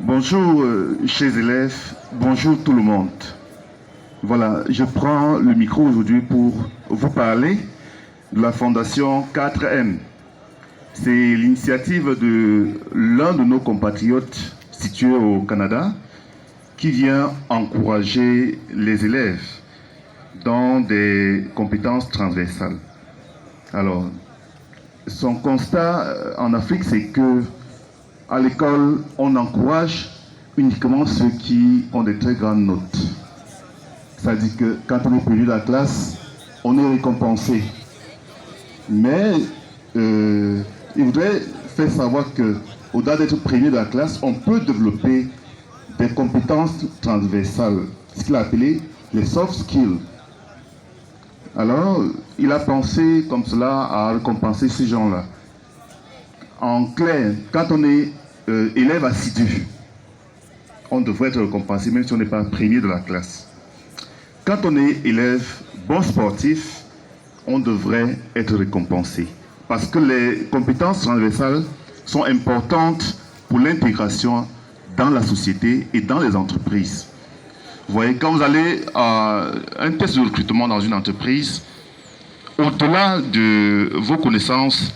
Bonjour, chers élèves, bonjour tout le monde. Voilà, je prends le micro aujourd'hui pour vous parler de la fondation 4M. C'est l'initiative de l'un de nos compatriotes situés au Canada qui vient encourager les élèves dans des compétences transversales. Alors, son constat en Afrique, c'est que à l'école, on encourage uniquement ceux qui ont de très grandes notes. C'est-à-dire que quand on est premier de la classe, on est récompensé. Mais il voudrait faire savoir qu'au-delà d'être premier de la classe, on peut développer des compétences transversales, ce qu'il a appelé les soft skills. Alors, il a pensé comme cela à récompenser ces gens-là. En clair, quand on est élève assidu, on devrait être récompensé même si on n'est pas premier de la classe. Quand on est élève bon sportif, on devrait être récompensé. Parce que les compétences transversales sont importantes pour l'intégration dans la société et dans les entreprises. Vous voyez, quand vous allez à un test de recrutement dans une entreprise, au-delà de vos connaissances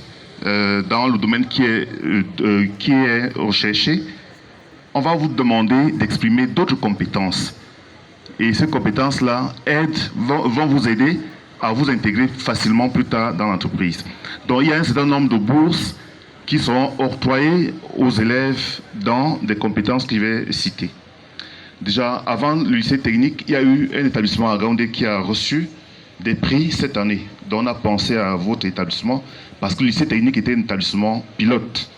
dans le domaine qui est recherché, on va vous demander d'exprimer d'autres compétences. Et ces compétences-là vont vous aider à vous intégrer facilement plus tard dans l'entreprise. Donc il y a un certain nombre de bourses qui seront octroyées aux élèves dans des compétences que je vais citer. Déjà, avant le lycée technique, il y a eu un établissement à Gaoundé qui a reçu des prix cette année. Donc on a pensé à votre établissement parce que le lycée technique était un établissement pilote,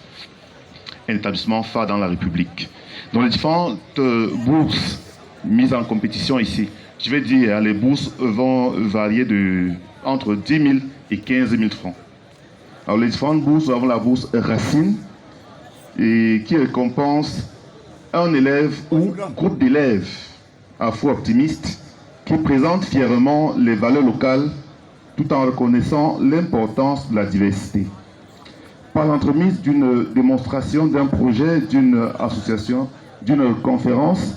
un établissement phare dans la République. Donc les différentes bourses mises en compétition ici, je vais dire, les bourses vont varier entre 10 000 et 15 000 francs. Alors les différentes bourses, nous avons la bourse Racine et qui récompense un élève ou groupe d'élèves afro-optimistes qui présentent fièrement les valeurs locales tout en reconnaissant l'importance de la diversité. Par l'entremise d'une démonstration, d'un projet, d'une association, d'une conférence,